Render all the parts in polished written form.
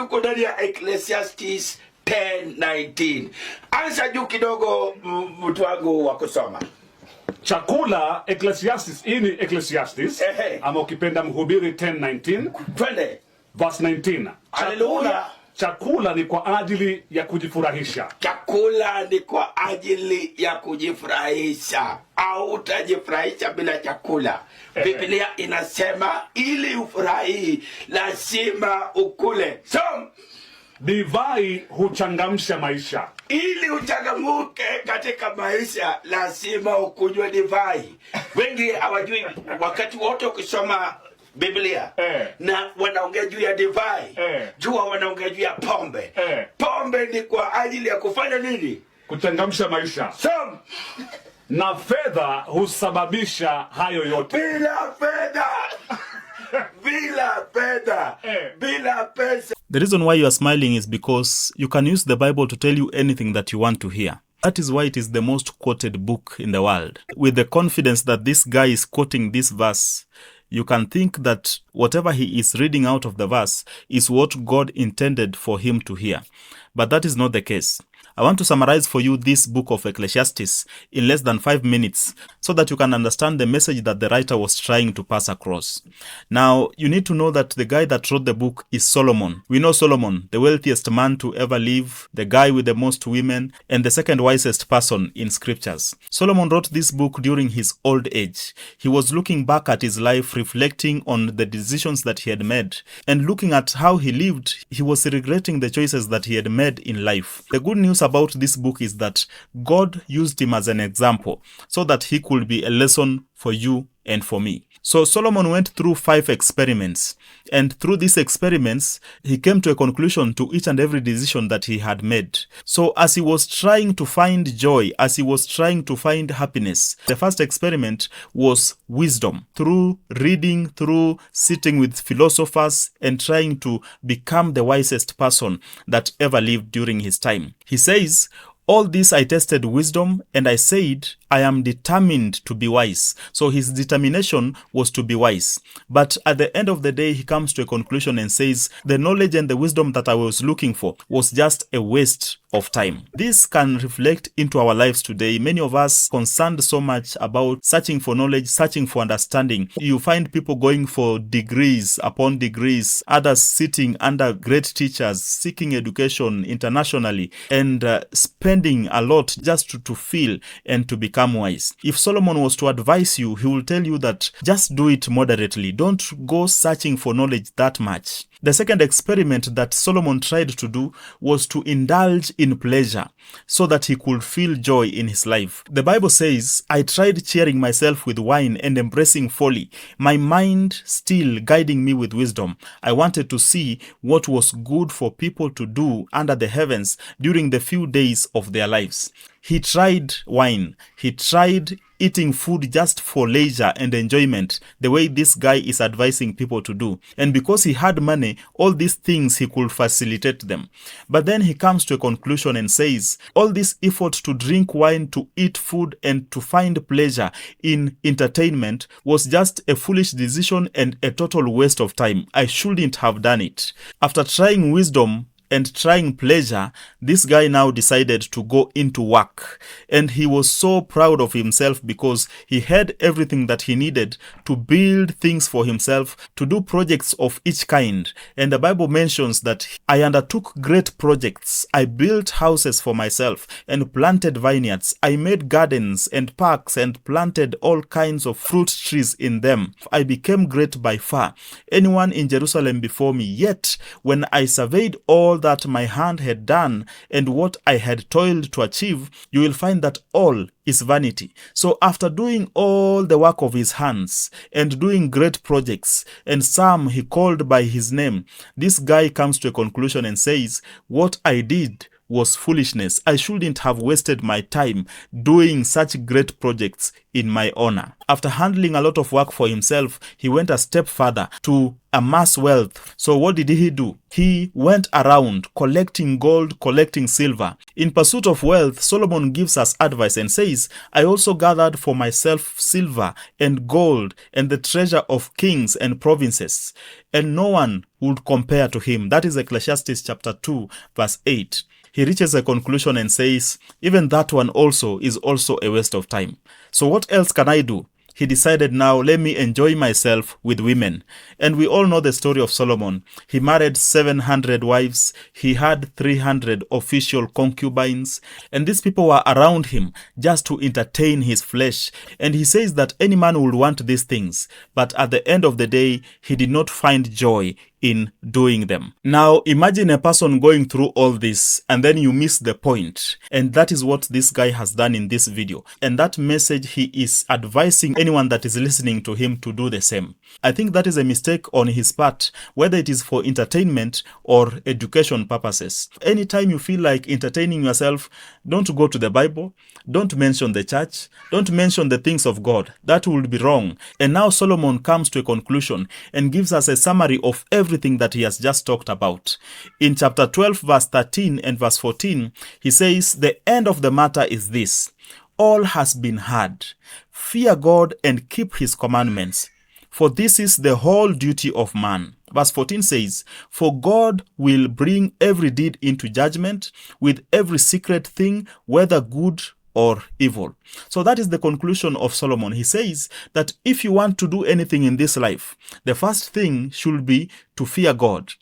tuko ndani ya Ecclesiastes 10:19. Anza juu kidogo, mtu wangu wa kusoma. Chakula, Ecclesiastes, hii ni Ecclesiastes, ama ukipenda Mhubiri 10:19. Twende. Verse 19. Chakula ni kwa ajili ya kujifurahisha. Chakula ni kwa ajili ya kujifurahisha. Au utajifurahisha bila chakula. Biblia inasema ili ufurahi lazima ukule. So, divai huchangamsha maisha. Ili uchangamuke katika maisha lazima ukunywe divai. Wengi hawajui, wakati wote ukisoma Biblia na wanaongea juu ya divai, jua wanaongea juu ya pombe. Pombe ni kwa ajili ya kufanya nini? Kuchangamsha maisha. So, na fedha husababisha hayo yote. Bila pesa. The reason why you are smiling is because you can use the Bible to tell you anything that you want to hear. That is why it is the most quoted book in the world. With the confidence that this guy is quoting this verse, you can think that whatever he is reading out of the verse is what God intended for him to hear. But that is not the case. I want to summarize for you this book of Ecclesiastes in less than 5 minutes so that you can understand the message that the writer was trying to pass across. Now, you need to know that the guy that wrote the book is Solomon. We know Solomon, the wealthiest man to ever live, the guy with the most women, and the second wisest person in scriptures. Solomon wrote this book during his old age. He was looking back at his life, reflecting on the decisions that he had made, and looking at how he lived, he was regretting the choices that he had made in life. The good news about this book is that God used him as an example so that he could be a lesson for you and for me. So Solomon went through 5 experiments, and through these experiments, he came to a conclusion to each and every decision that he had made. So as he was trying to find joy, as he was trying to find happiness, the first experiment was wisdom. Through reading, through sitting with philosophers and trying to become the wisest person that ever lived during his time. He says, all this I tested wisdom, and I said, I am determined to be wise. So his determination was to be wise. But at the end of the day, he comes to a conclusion and says, the knowledge and the wisdom that I was looking for was just a waste of time. This can reflect into our lives today. Many of us concerned so much about searching for knowledge, searching for understanding. You find people going for degrees upon degrees, others sitting under great teachers, seeking education internationally, and spending a lot just to feel and to become wise. If Solomon was to advise you, he will tell you that just do it moderately. Don't go searching for knowledge that much. The second experiment that Solomon tried to do was to indulge in pleasure so that he could feel joy in his life. The Bible says, I tried cheering myself with wine and embracing folly, my mind still guiding me with wisdom. I wanted to see what was good for people to do under the heavens during the few days of their lives. He tried wine. He tried eating food just for leisure and enjoyment, the way this guy is advising people to do. And because he had money, all these things he could facilitate them. But then he comes to a conclusion and says, all this effort to drink wine, to eat food, and to find pleasure in entertainment was just a foolish decision and a total waste of time. I shouldn't have done it. After trying wisdom and trying pleasure, this guy now decided to go into work. And he was so proud of himself because he had everything that he needed to build things for himself, to do projects of each kind. And the Bible mentions that I undertook great projects. I built houses for myself and planted vineyards. I made gardens and parks and planted all kinds of fruit trees in them. I became great by far. Anyone in Jerusalem before me. Yet, when I surveyed all that my hand had done and what I had toiled to achieve, you will find that all is vanity. So after doing all the work of his hands and doing great projects, and some he called by his name, this guy comes to a conclusion and says, what I did was foolishness. I shouldn't have wasted my time doing such great projects in my honor. After handling a lot of work for himself, he went a step further to amass wealth. So what did he do? He went around collecting gold, collecting silver. In pursuit of wealth, Solomon gives us advice and says, I also gathered for myself silver and gold and the treasure of kings and provinces, and no one would compare to him. That is Ecclesiastes chapter 2, verse 8. He reaches a conclusion and says, even that one also is also a waste of time. So what else can I do? He decided, now let me enjoy myself with women. And we all know the story of Solomon. He married 700 wives. He had 300 official concubines. And these people were around him just to entertain his flesh. And he says that any man would want these things. But at the end of the day, he did not find joy in doing them. Now imagine a person going through all this and then you miss the point. And that is what this guy has done in this video. And that message, he is advising anyone that is listening to him to do the same. I think that is a mistake on his part, whether it is for entertainment or education purposes. Anytime you feel like entertaining yourself, don't go to the Bible, don't mention the church, don't mention the things of God. That would be wrong. And now Solomon comes to a conclusion and gives us a summary of everything that he has just talked about. In chapter 12, verse 13 and verse 14, he says, the end of the matter is this: all has been heard. Fear God and keep his commandments, for this is the whole duty of man. Verse 14 says, for God will bring every deed into judgment with every secret thing, whether good or evil. So that is the conclusion of Solomon. He says that if you want to do anything in this life, the first thing should be to fear God.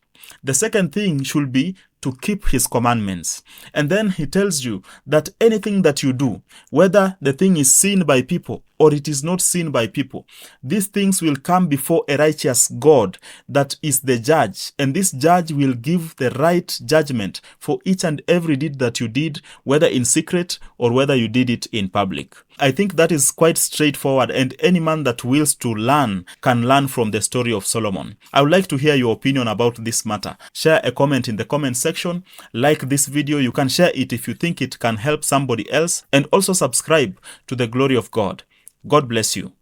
The second thing should be to keep his commandments. And then he tells you that anything that you do, whether the thing is seen by people or it is not seen by people, these things will come before a righteous God that is the judge. And this judge will give the right judgment for each and every deed that you did, whether in secret or whether you did it in public. I think that is quite straightforward, and any man that wills to learn can learn from the story of Solomon. I would like to hear your opinion about this matter. Share a comment in the comment section. Like this video. You can share it if you think it can help somebody else, and also subscribe to the Glory of God. God bless you.